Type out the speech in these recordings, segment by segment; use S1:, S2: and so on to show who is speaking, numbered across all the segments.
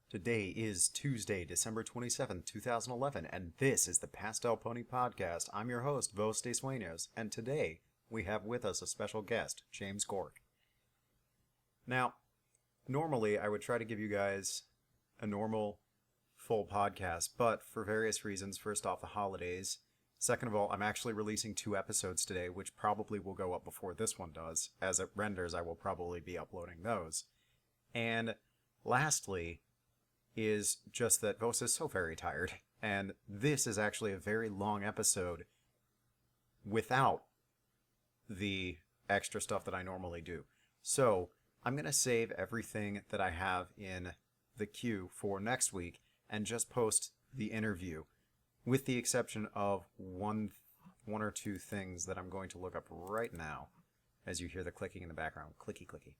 S1: Today is Tuesday, December 27th, 2011, and this is the Pastel Pony Podcast. I'm your host, Vos de Sueños, and today we have with us a special guest, JamesCorck. Now, normally I would try to give you guys a normal, full podcast, but for various reasons, first off, the holidays. Second of all, I'm actually releasing 2 episodes today, which probably will go up before this one does. As it renders, I will probably be uploading those. And lastly, is just that Vos is so very tired, and this is actually a very long episode without the extra stuff that I normally do. So, I'm going to save everything that I have in the queue for next week and just post the interview, with the exception of one or two things that I'm going to look up right now, as you hear the clicking in the background. Clicky, clicky.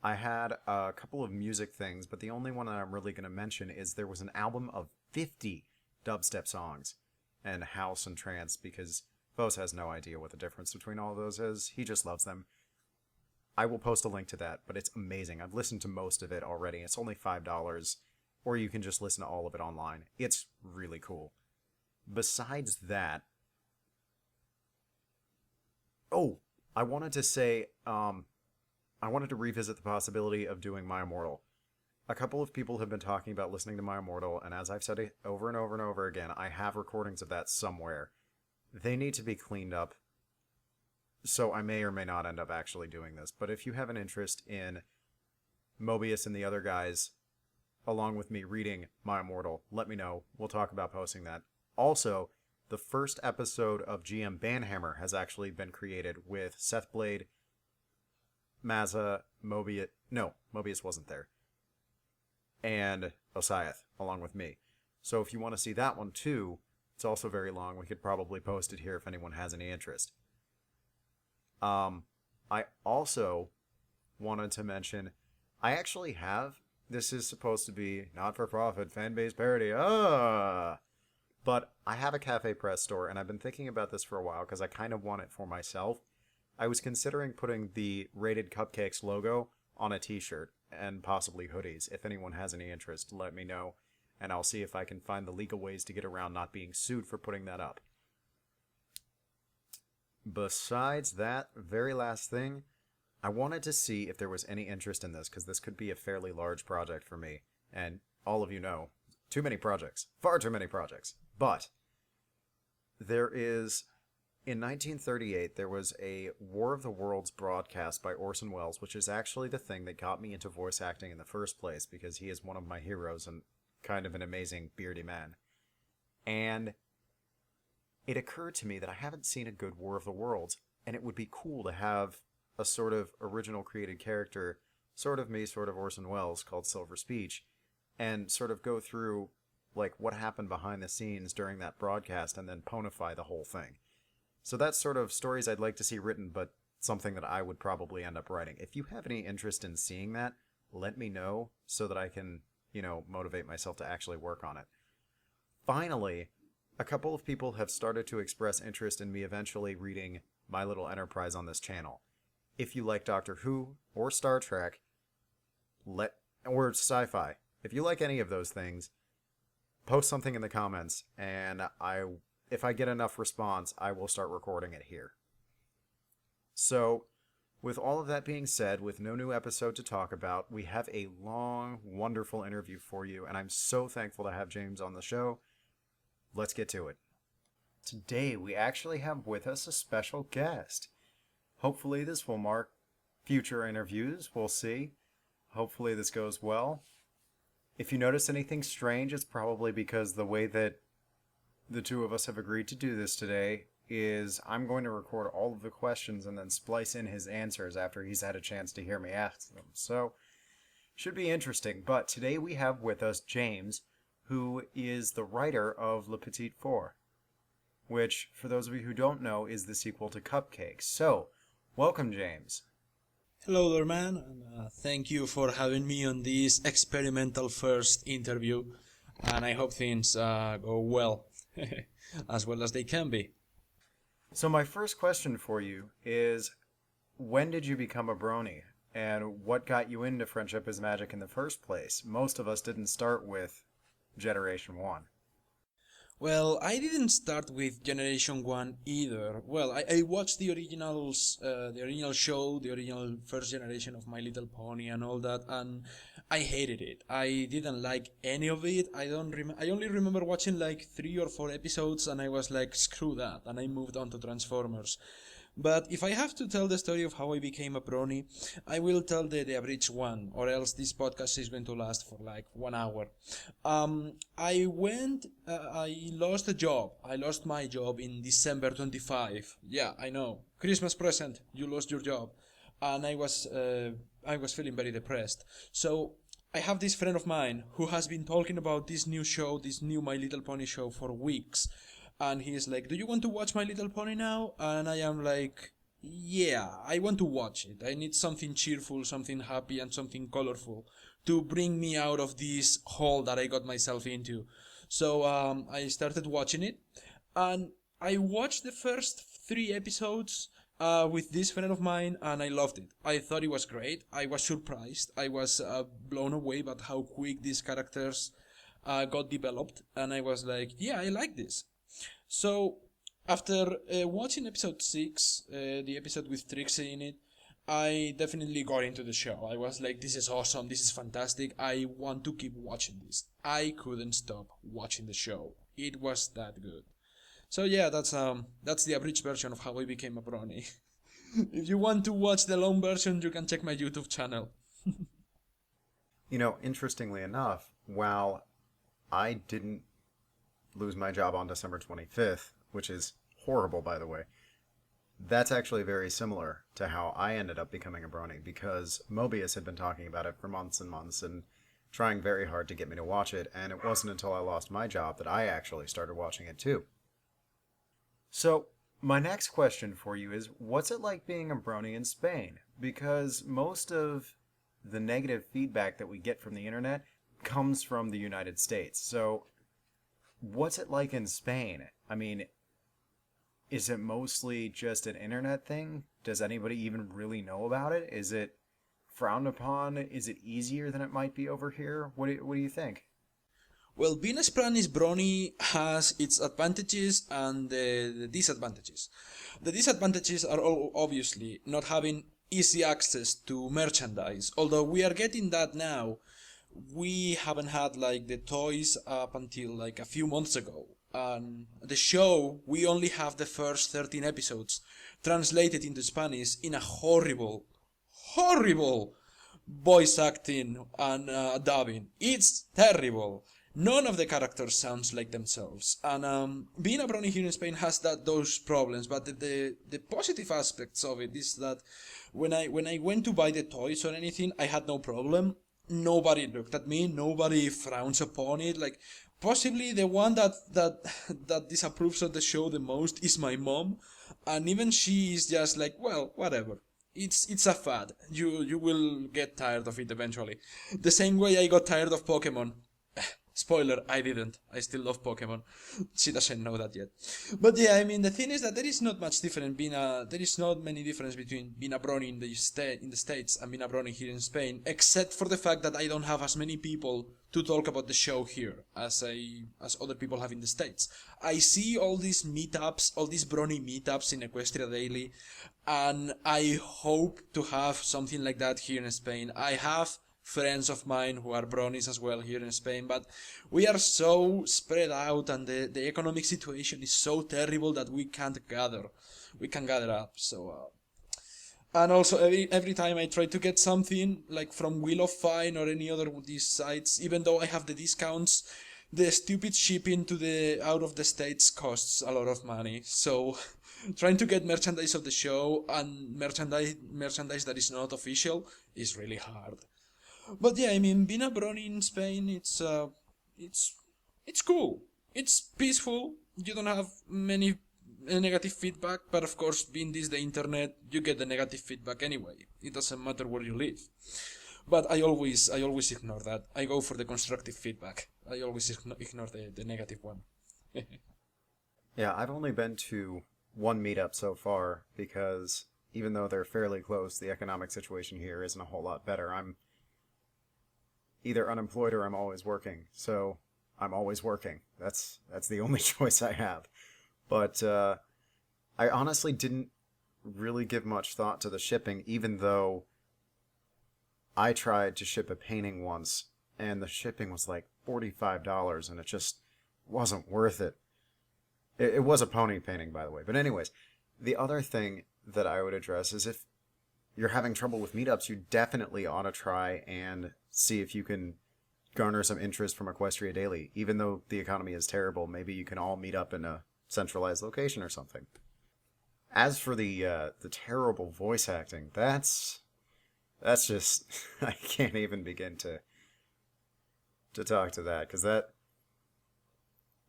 S1: I had a couple of music things, but the only one that I'm really going to mention is there was an album of 50 dubstep songs and house and trance, because Vos has no idea what the difference between all of those is. He just loves them. I will post a link to that, but it's amazing. I've listened to most of it already. It's only $5, or you can just listen to all of it online. It's really cool. Besides that... Oh, I wanted to say... I wanted to revisit the possibility of doing My Immortal. A couple of people have been talking about listening to My Immortal, and as I've said it over and over and over again, I have recordings of that somewhere. They need to be cleaned up, so I may or may not end up actually doing this. But if you have an interest in Mobius and the other guys, along with me reading My Immortal, let me know. We'll talk about posting that. Also, the first episode of GM Banhammer has actually been created with Seth Blade, Mazza, Mobius... No, Mobius wasn't there. And Osiath, along with me. So if you want to see that one too, it's also very long. We could probably post it here if anyone has any interest. I also wanted to mention, I actually have... This is supposed to be not-for-profit, fan-based parody. But I have a Cafe Press store, and I've been thinking about this for a while because I kind of want it for myself. I was considering putting the Rated Cupcakes logo on a t-shirt and possibly hoodies. If anyone has any interest, let me know, and I'll see if I can find the legal ways to get around not being sued for putting that up. Besides that, very last thing, I wanted to see if there was any interest in this, because this could be a fairly large project for me, and all of you know, too many projects. Far too many projects. But there is... In 1938, there was a War of the Worlds broadcast by Orson Welles, which is actually the thing that got me into voice acting in the first place, because he is one of my heroes and kind of an amazing beardy man. And it occurred to me that I haven't seen a good War of the Worlds, and it would be cool to have a sort of original created character, sort of me, sort of Orson Welles, called Silver Speech, and sort of go through like what happened behind the scenes during that broadcast and then ponify the whole thing. So that's sort of stories I'd like to see written, but something that I would probably end up writing. If you have any interest in seeing that, let me know so that I can, motivate myself to actually work on it. Finally, a couple of people have started to express interest in me eventually reading My Little Enterprise on this channel. If you like Doctor Who or Star Trek, or sci-fi, if you like any of those things, post something in the comments, and if I get enough response, I will start recording it here. So, with all of that being said, with no new episode to talk about, we have a long, wonderful interview for you, and I'm so thankful to have James on the show. Let's get to it. Today, we actually have with us a special guest. Hopefully this will mark future interviews. We'll see. Hopefully this goes well. If you notice anything strange, it's probably because the way that the two of us have agreed to do this today is I'm going to record all of the questions and then splice in his answers after he's had a chance to hear me ask them. So, should be interesting. But today we have with us James, who is the writer of Le Petit Four, which, for those of you who don't know, is the sequel to Cupcakes. So, welcome, James.
S2: Hello there, man, and thank you for having me on this experimental first interview, and I hope things go well, as well as they can be.
S1: So my first question for you is, when did you become a brony? and what got you into Friendship is Magic in the first place? Most of us didn't start with Generation 1.
S2: Well, I didn't start with Generation 1 either. Well, I watched the original show, the original first generation of My Little Pony and all that, and I hated it. I didn't like any of it. I only remember watching like 3 or 4 episodes, and I was like, screw that, and I moved on to Transformers. But if I have to tell the story of how I became a brony, I will tell the abridged one, or else this podcast is going to last for like 1 hour. I lost a job. I lost my job in December 25. Yeah, I know. Christmas present, you lost your job. And I was feeling very depressed. So I have this friend of mine who has been talking about this new show, this new My Little Pony show for weeks. And he is like, do you want to watch My Little Pony now? And I am like, yeah, I want to watch it. I need something cheerful, something happy, and something colorful to bring me out of this hole that I got myself into. So I started watching it, and I watched the first 3 episodes with this friend of mine, and I loved it. I thought it was great. I was surprised. I was blown away by how quick these characters got developed, and I was like, yeah, I like this. So, after watching episode 6, the episode with Trixie in it, I definitely got into the show. I was like, this is awesome, this is fantastic, I want to keep watching this. I couldn't stop watching the show. It was that good. So yeah, that's the abridged version of how I became a brony. If you want to watch the long version, you can check my YouTube channel.
S1: You know, interestingly enough, while I didn't lose my job on December 25th, which is horrible, by the way, that's actually very similar to how I ended up becoming a brony, because Mobius had been talking about it for months and months and trying very hard to get me to watch it, and it wasn't until I lost my job that I actually started watching it too. So, my next question for you is, what's it like being a brony in Spain? Because most of the negative feedback that we get from the internet comes from the United States. So, what's it like in Spain? I mean, is it mostly just an internet thing? Does anybody even really know about it? Is it frowned upon? Is it easier than it might be over here? What do you think?
S2: Well, being a Spanish brony has its advantages and the disadvantages. The disadvantages are obviously not having easy access to merchandise, although we are getting that now. We haven't had like the toys up until like a few months ago. And the show, we only have the first 13 episodes translated into Spanish in a horrible voice acting and dubbing. It's terrible. None of the characters sounds like themselves. And being a brony here in Spain has those problems, but the positive aspects of it is that when I went to buy the toys or anything, I had no problem. Nobody looked at me, nobody frowns upon it. Like, possibly the one that disapproves of the show the most is my mom, and even she is just like, well, whatever. It's a fad. You will get tired of it eventually. The same way I got tired of Pokemon. Spoiler, I didn't. I still love Pokemon. She doesn't know that yet. But yeah, I mean, the thing is that there is not much difference there is not many difference between being a brony in the States and being a brony here in Spain, except for the fact that I don't have as many people to talk about the show here as other people have in the States. I see all these meetups, all these brony meetups in Equestria Daily, and I hope to have something like that here in Spain. I have friends of mine who are bronies as well here in Spain, but we are so spread out and the economic situation is so terrible that we can't gather up. So and also every time I try to get something like from Wheel of Fine or any other of these sites, even though I have the discounts, the stupid shipping to the out of the States costs a lot of money. So trying to get merchandise of the show and merchandise that is not official is really hard. But yeah, I mean, being a brony in Spain, it's cool. It's peaceful. You don't have many negative feedback, but of course, being this the internet, you get the negative feedback anyway. It doesn't matter where you live. But I always ignore that. I go for the constructive feedback. I always ignore the negative one.
S1: Yeah, I've only been to one meetup so far because even though they're fairly close, the economic situation here isn't a whole lot better. I'm either unemployed or I'm always working, so I'm always working. That's the only choice I have. But I honestly didn't really give much thought to the shipping, even though I tried to ship a painting once, and the shipping was like $45, and it just wasn't worth it. It was a pony painting, by the way. But anyways, the other thing that I would address is if you're having trouble with meetups, you definitely ought to try and see if you can garner some interest from Equestria Daily. Even though the economy is terrible, maybe you can all meet up in a centralized location or something. As for the terrible voice acting, that's just I can't even begin to talk to that, because that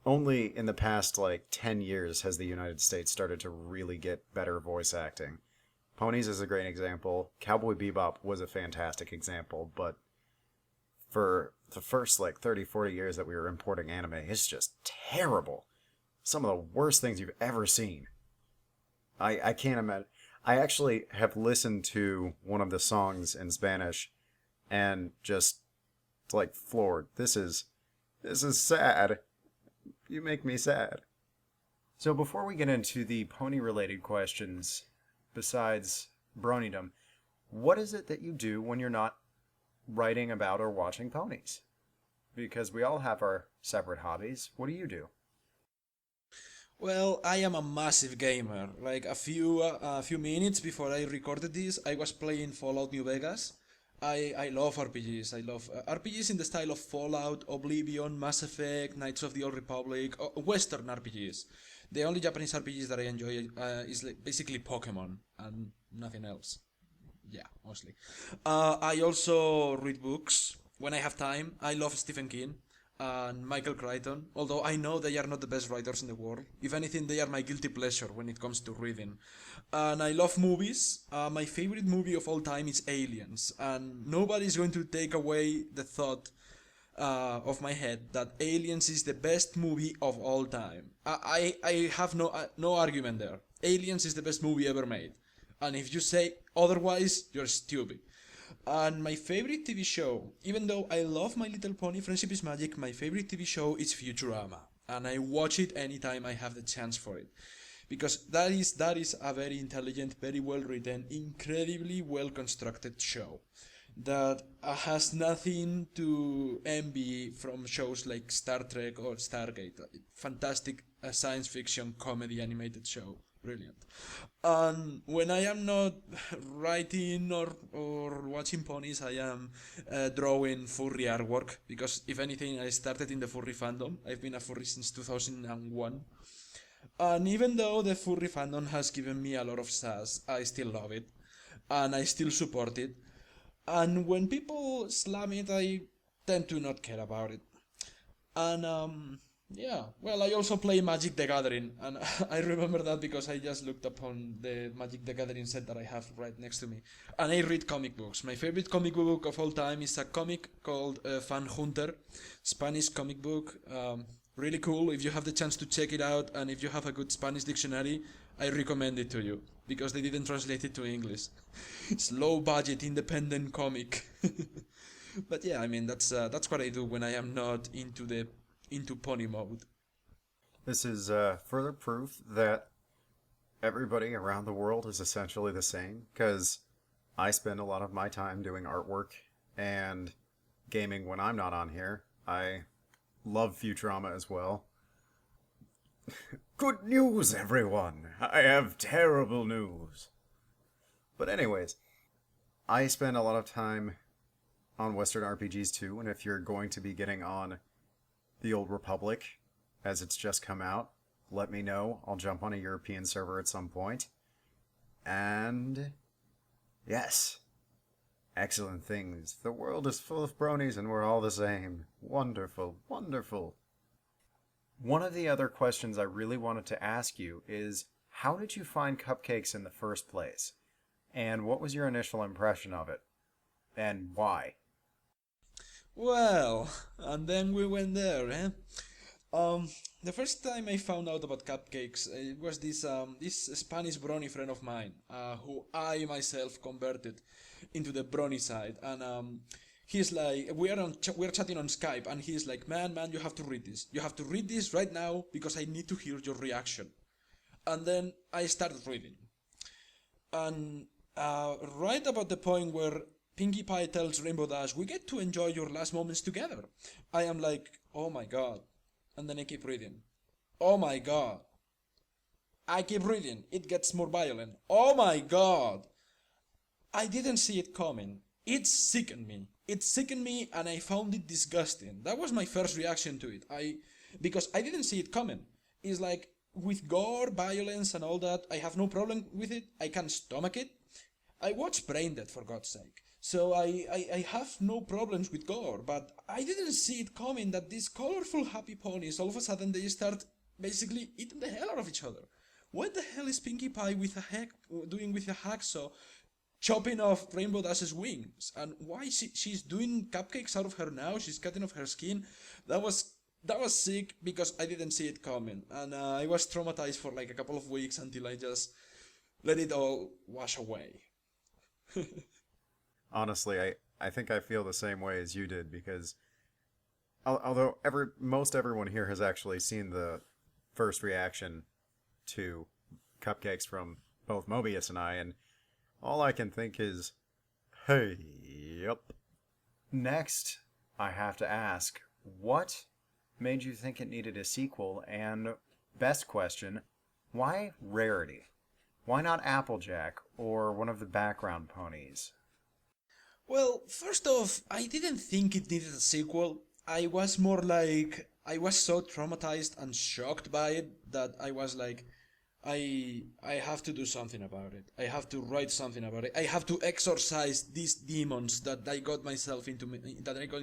S1: only in the past like 10 years has the United States started to really get better voice acting. Ponies is a great example. Cowboy Bebop was a fantastic example, but for the first like 30, 40 years that we were importing anime, it's just terrible. Some of the worst things you've ever seen. I can't imagine. I actually have listened to one of the songs in Spanish and just like floored. This is sad. You make me sad. So before we get into the pony-related questions, besides Bronydom, what is it that you do when you're not writing about or watching ponies? Because we all have our separate hobbies. What do you do?
S2: Well, I am a massive gamer. Like a few minutes before I recorded this, I was playing Fallout New Vegas. I love RPGs. I love RPGs in the style of Fallout, Oblivion, Mass Effect, Knights of the Old Republic, Western RPGs. The only Japanese RPGs that I enjoy is like basically Pokemon and nothing else. Yeah, mostly. I also read books when I have time. I love Stephen King and Michael Crichton, although I know they are not the best writers in the world. If anything, they are my guilty pleasure when it comes to reading. And I love movies. My favorite movie of all time is Aliens, and nobody's going to take away the thought of my head that Aliens is the best movie of all time. I have no argument there. Aliens is the best movie ever made. And if you say otherwise, you're stupid. And my favorite TV show, even though I love My Little Pony Friendship is Magic, my favorite TV show is Futurama. And I watch it anytime I have the chance for it. Because that is a very intelligent, very well written, incredibly well constructed show that has nothing to envy from shows like Star Trek or Stargate. Fantastic science fiction comedy animated show. Brilliant. And when I am not writing or watching ponies, I am drawing furry artwork, because if anything, I started in the furry fandom. I've been a furry since 2001. And even though the furry fandom has given me a lot of sass, I still love it. And I still support it. And when people slam it, I tend to not care about it. And yeah, well, I also play Magic the Gathering, and I remember that because I just looked upon the Magic the Gathering set that I have right next to me. And I read comic books. My favorite comic book of all time is a comic called Fan Hunter, Spanish comic book. Really cool. If you have the chance to check it out, and if you have a good Spanish dictionary, I recommend it to you, because they didn't translate it to English. It's low budget, independent comic. But yeah, I mean that's what I do when I am not into pony mode.
S1: This is further proof that everybody around the world is essentially the same, because I spend a lot of my time doing artwork and gaming when I'm not on here. I love Futurama as well. Good news, everyone! I have terrible news. But anyways, I spend a lot of time on Western RPGs too, and if you're going to be getting on the Old Republic, as it's just come out, let me know. I'll jump on a European server at some point. And yes, excellent things. The world is full of bronies and we're all the same. Wonderful, wonderful. One of the other questions I really wanted to ask you is, how did you find cupcakes in the first place? And what was your initial impression of it? And why?
S2: Well, and then we went there, eh? Um, the first time I found out about cupcakes, it was this Spanish brownie friend of mine, who I myself converted into the brownie side, and he's like, we're chatting on Skype, and he's like, man, you have to read this. You have to read this right now because I need to hear your reaction. And then I started reading, and right about the point where Pinkie Pie tells Rainbow Dash, "We get to enjoy your last moments together," I am like, "Oh my god." And then I keep reading. Oh my god. I keep reading. It gets more violent. Oh my god. I didn't see it coming. It sickened me. It sickened me and I found it disgusting. That was my first reaction to it. Because I didn't see it coming. It's like with gore, violence and all that, I have no problem with it. I can stomach it. I watched Braindead for God's sake. So I have no problems with gore, but I didn't see it coming that these colorful happy ponies, all of a sudden they start basically eating the hell out of each other. What the hell is Pinkie Pie doing with a hacksaw, chopping off Rainbow Dash's wings? And why she's doing cupcakes out of her now? She's cutting off her skin. That was sick because I didn't see it coming, and I was traumatized for like a couple of weeks until I just let it all wash away.
S1: Honestly, I think I feel the same way as you did because although most everyone here has actually seen the first reaction to cupcakes from both Mobius and I, and all I can think is, hey, yep. Next, I have to ask, what made you think it needed a sequel? And best question, why Rarity? Why not Applejack or one of the background ponies?
S2: Well, first off, I didn't think it needed a sequel. I was more like, I was so traumatized and shocked by it that I was like, I have to do something about it. I have to write something about it. I have to exorcise these demons that I got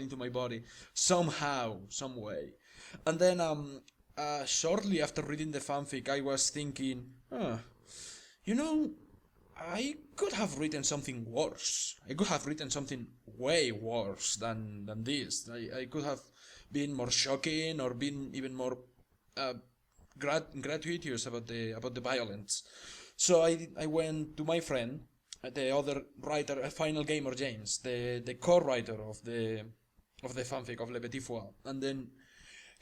S2: into my body somehow, some way. And then shortly after reading the fanfic, I was thinking, you know, I could have written something worse. I could have written something way worse than this. I could have been more shocking or been even more uh, gratuitous about the violence. So I went to my friend, the other writer, Final Gamer James, the co-writer of the fanfic of Le Petit Four, and then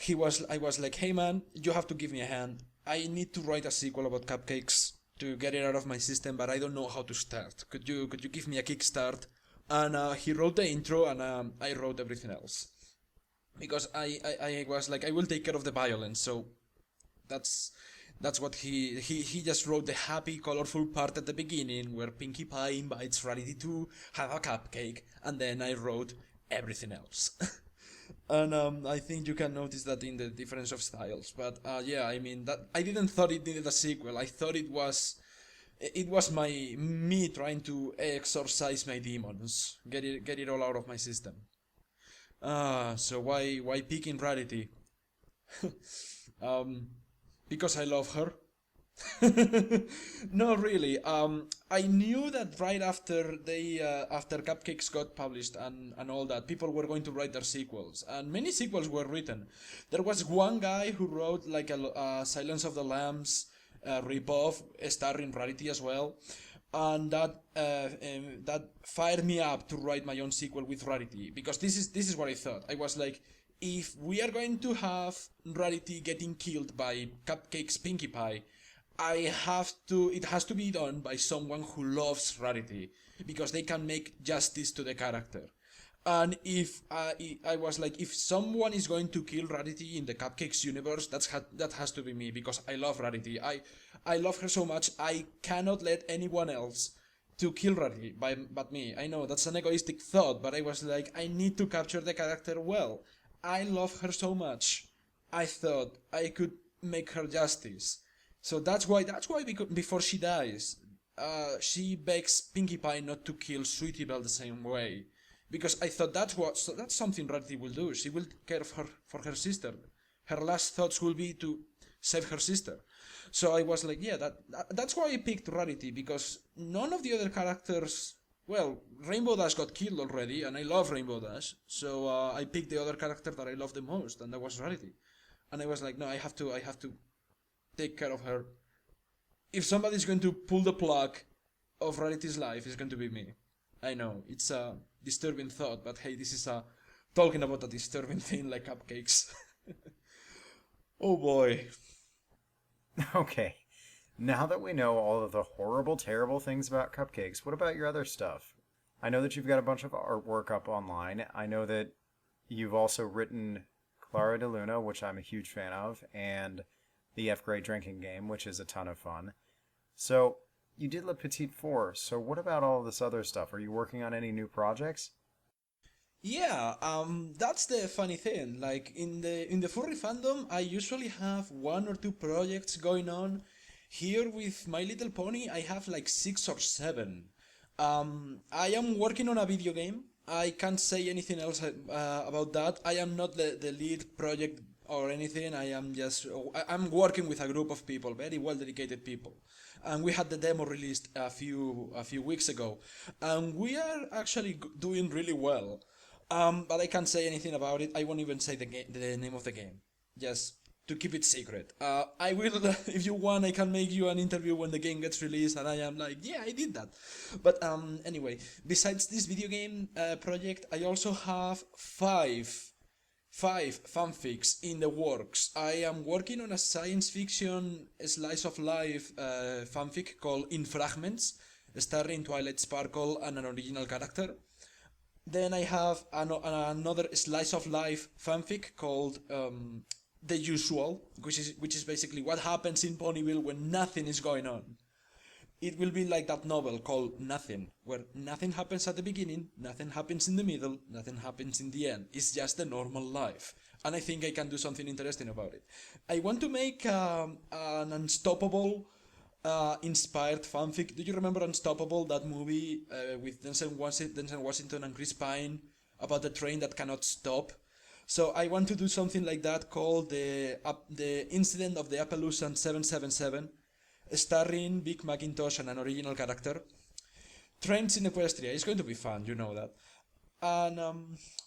S2: I was like, hey man, you have to give me a hand. I need to write a sequel about cupcakes to get it out of my system, but I don't know how to start. Could you give me a kickstart? And he wrote the intro, and I wrote everything else because I was like, I will take care of the violence. So that's what he just wrote the happy, colorful part at the beginning where Pinkie Pie invites Rarity to have a cupcake, and then I wrote everything else. And I think you can notice that in the difference of styles. But yeah, I mean that I didn't thought it needed a sequel. I thought it was me trying to exorcise my demons, get it all out of my system. So why picking Rarity? um, because I love her. No, really. I knew that right after after Cupcakes got published and all that, people were going to write their sequels, and many sequels were written. There was one guy who wrote like a Silence of the Lambs ripoff, starring Rarity as well, and that fired me up to write my own sequel with Rarity, because this is what I thought. I was like, if we are going to have Rarity getting killed by Cupcake's Pinkie Pie, it has to be done by someone who loves Rarity, because they can make justice to the character. And if I was like, if someone is going to kill Rarity in the Cupcakes universe, that has to be me, because I love Rarity. I love her so much, I cannot let anyone else to kill Rarity but me. I know that's an egoistic thought, but I was like, I need to capture the character well. I love her so much. I thought I could make her justice. So that's why before she dies, she begs Pinkie Pie not to kill Sweetie Belle the same way, because I thought that's something Rarity will do. She will care for her sister. Her last thoughts will be to save her sister. So I was like, yeah, that's why I picked Rarity, because none of the other characters. Well, Rainbow Dash got killed already, and I love Rainbow Dash, so I picked the other character that I love the most, and that was Rarity. and I was like, no, I have to take care of her. If somebody's going to pull the plug of Rarity's life, it's going to be me. I know it's a disturbing thought, but hey, this is a talking about a disturbing thing like cupcakes. Oh boy.
S1: Okay. Now that we know all of the horrible, terrible things about cupcakes, what about your other stuff? I know that you've got a bunch of artwork up online. I know that you've also written Clara de Luna, which I'm a huge fan of, and the F grade drinking game, which is a ton of fun. So, you did Le Petit Four, so what about all this other stuff? Are you working on any new projects?
S2: Yeah, that's the funny thing. Like in the furry fandom, I usually have one or two projects going on. Here with My Little Pony, I have like six or seven. I am working on a video game. I can't say anything else about that. I am not the lead project or anything. I'm working with a group of people, very well dedicated people, and we had the demo released a few weeks ago, and we are actually doing really well. But I can't say anything about it. I won't even say the name of the game, just to keep it secret. I will, if you want, I can make you an interview when the game gets released, and I am like, yeah, I did that. But anyway, besides this video game project, I also have five fanfics in the works. I am working on a science fiction slice of life fanfic called In Fragments, starring Twilight Sparkle and an original character. Then I have another slice of life fanfic called The Usual, which is basically what happens in Ponyville when nothing is going on. It will be like that novel called Nothing, where nothing happens at the beginning, nothing happens in the middle, nothing happens in the end. It's just the normal life. And I think I can do something interesting about it. I want to make an Unstoppable inspired fanfic. Do you remember Unstoppable, that movie with Denzel Washington and Chris Pine about the train that cannot stop? So I want to do something like that called the Incident of the Appaloosa 777, starring Vic Macintosh and an original character. Trains in Equestria. It's going to be fun, you know that. And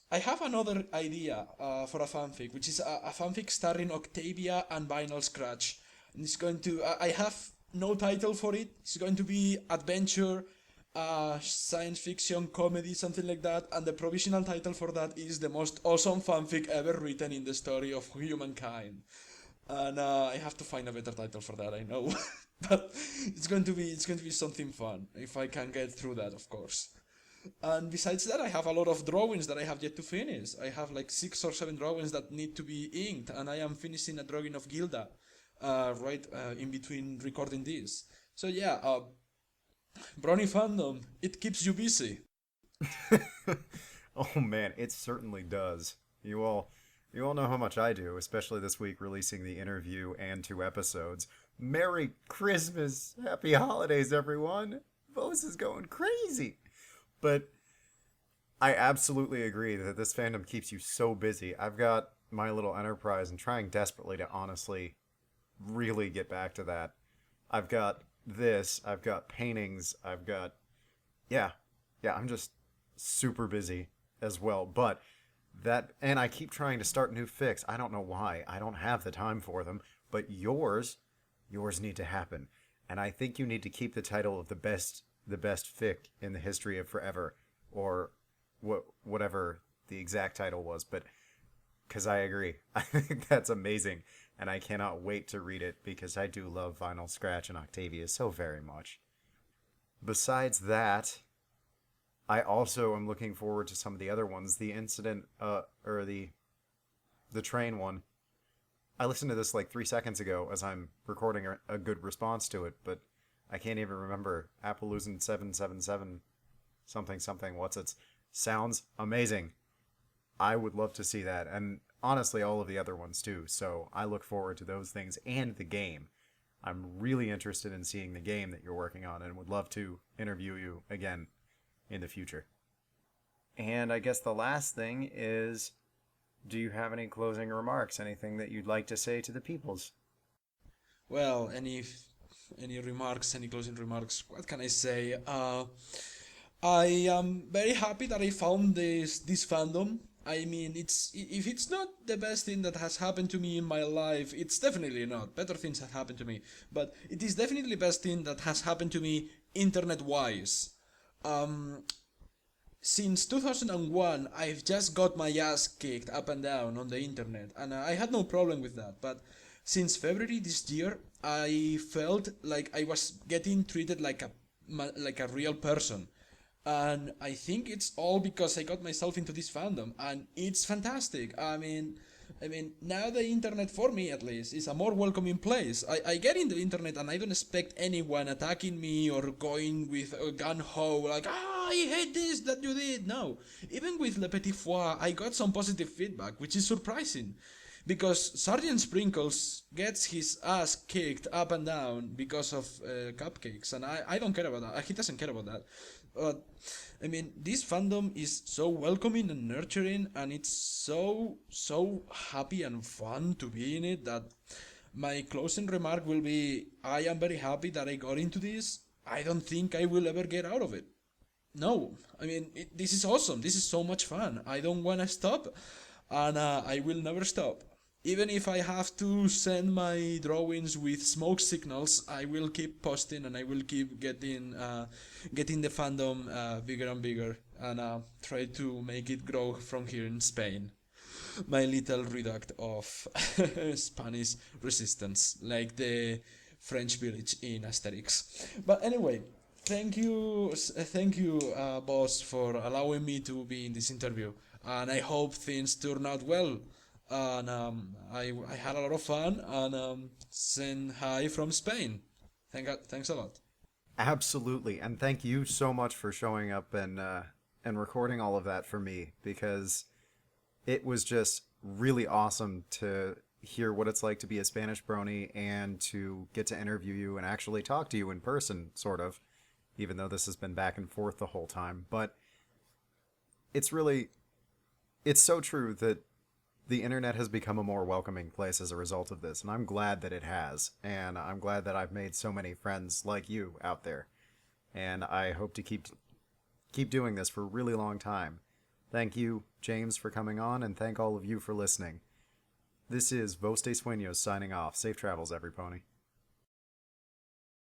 S2: I have another idea for a fanfic, which is a fanfic starring Octavia and Vinyl Scratch. And it's going to. I have no title for it. It's going to be adventure, science fiction, comedy, something like that. And the provisional title for that is the most awesome fanfic ever written in the story of humankind. And I have to find a better title for that, I know. But it's going to be something fun if I can get through that, of course. And besides that, I have a lot of drawings that I have yet to finish. I have like 6 or 7 drawings that need to be inked, and I am finishing a drawing of Gilda right in between recording this. So yeah, Brony fandom, it keeps you busy.
S1: Oh man, it certainly does. You all know how much I do, especially this week releasing the interview and 2 episodes. Merry Christmas! Happy holidays, everyone! Vos is going crazy! But I absolutely agree that this fandom keeps you so busy. I've got my little enterprise and trying desperately to honestly really get back to that. I've got this, I've got paintings, I've got... Yeah, I'm just super busy as well. But and I keep trying to start new fics. I don't know why. I don't have the time for them. But yours need to happen. And I think you need to keep the title of the best fic in the history of forever, or whatever the exact title was. But because I agree, I think that's amazing, and I cannot wait to read it because I do love Vinyl Scratch and Octavia so very much. Besides that, I also am looking forward to some of the other ones. The incident, or the train one. I listened to this like 3 seconds ago as I'm recording a good response to it, but I can't even remember. Appaloosa 777 something. What's it? Sounds amazing. I would love to see that, and honestly, all of the other ones too. So I look forward to those things and the game. I'm really interested in seeing the game that you're working on, and would love to interview you again in the future. And I guess the last thing is, do you have any closing remarks? Anything that you'd like to say to the peoples?
S2: Well, any remarks, any closing remarks? What can I say? I am very happy that I found this fandom. I mean, if it's not the best thing that has happened to me in my life, it's definitely not. Better things have happened to me, but it is definitely the best thing that has happened to me internet-wise. Um, since 2001, I've just got my ass kicked up and down on the internet, and I had no problem with that. But since February this year, I felt like I was getting treated like a real person, and I think it's all because I got myself into this fandom, and it's fantastic. I mean, now the internet, for me at least, is a more welcoming place. I get in the internet and I don't expect anyone attacking me or going with a gun ho like, I hate this that you did. No, even with Le Petit Four, I got some positive feedback, which is surprising. Because Sergeant Sprinkles gets his ass kicked up and down because of cupcakes, and I don't care about that. He doesn't care about that. But I mean, this fandom is so welcoming and nurturing, and it's so happy and fun to be in it that my closing remark will be: I am very happy that I got into this. I don't think I will ever get out of it. No, I mean, this is awesome. This is so much fun. I don't want to stop, and I will never stop. Even if I have to send my drawings with smoke signals, I will keep posting and I will keep getting the fandom bigger and bigger, and try to make it grow from here in Spain. My little reduct of Spanish resistance, like the French village in Asterix. But anyway, thank you, boss, for allowing me to be in this interview, and I hope things turn out well. And I had a lot of fun, and send hi from Spain. Thanks a lot.
S1: Absolutely, and thank you so much for showing up and recording all of that for me, because it was just really awesome to hear what it's like to be a Spanish brony and to get to interview you and actually talk to you in person, sort of, even though this has been back and forth the whole time. But it's so true that the internet has become a more welcoming place as a result of this, and I'm glad that it has, and I'm glad that I've made so many friends like you out there, and I hope to keep doing this for a really long time. Thank you, James, for coming on, and thank all of you for listening. This is Vos de Sueños signing off. Safe travels, every pony.